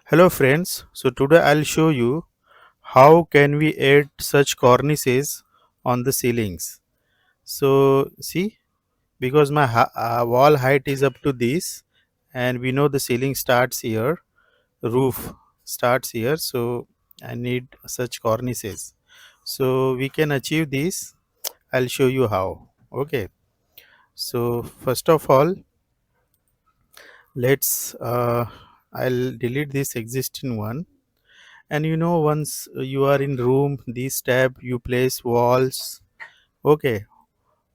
Hello friends, so today I'll show you how can we add such cornices on the ceilings. So see, because my wall height is up to this and we know the ceiling starts here, roof starts here, so I need such cornices. So we can achieve this. I'll show you how. Okay, so first of all, let's I'll delete this existing one. And once you are in room, this tab you place walls. Okay,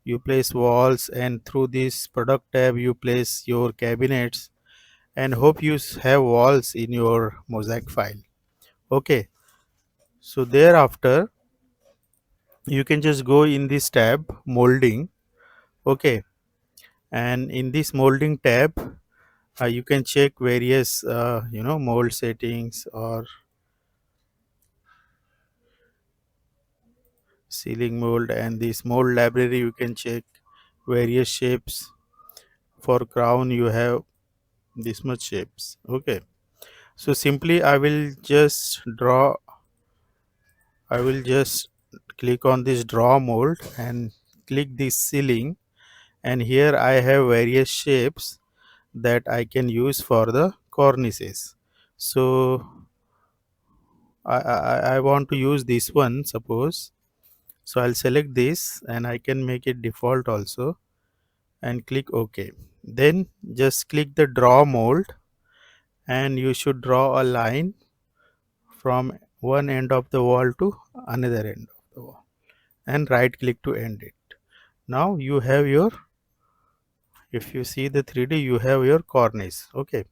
you place walls, and through this product tab you place your cabinets, and hope you have walls in your mosaic file. Okay, so thereafter you can just go in this tab molding. Okay, and in this molding tab you can check various mold settings or ceiling mold, and this mold library you can check various shapes. For crown you have this much shapes. Okay, so simply I will just click on this draw mold and click this ceiling, and here I have various shapes that I can use for the cornices. So I want to use this one, suppose. So I'll select this and I can make it default also and click OK. Then just click the draw mold, and you should draw a line from one end of the wall to another end of the wall, and right click to end it. Now you have your, if you see the 3D, you have your cornice. Okay,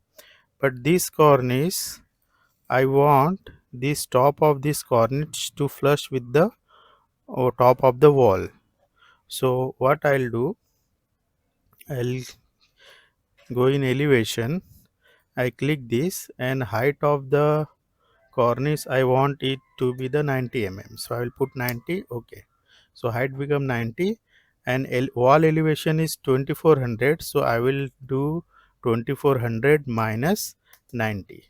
but this cornice, I want this top of this cornice to flush with the top of the wall. So what I'll do, I'll go in elevation, I click this, and height of the cornice I want it to be the 90 mm, so I will put 90. Okay, so height become 90, and wall elevation is 2400, so I will do 2400 minus 90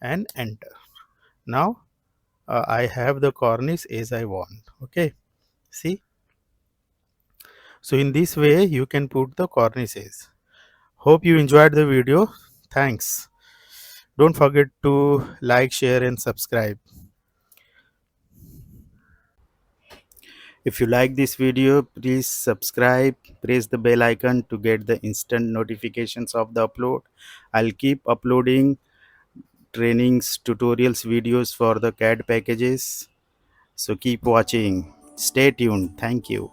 and enter. Now I have the cornice as I want. Okay, see, so in this way you can put the cornices. Hope you enjoyed the video. Thanks. Don't forget to like, share and subscribe. If you like this video, please subscribe, press the bell icon to get the instant notifications of the upload. I'll keep uploading trainings, tutorials, videos for the CAD packages. So keep watching. Stay tuned. Thank you.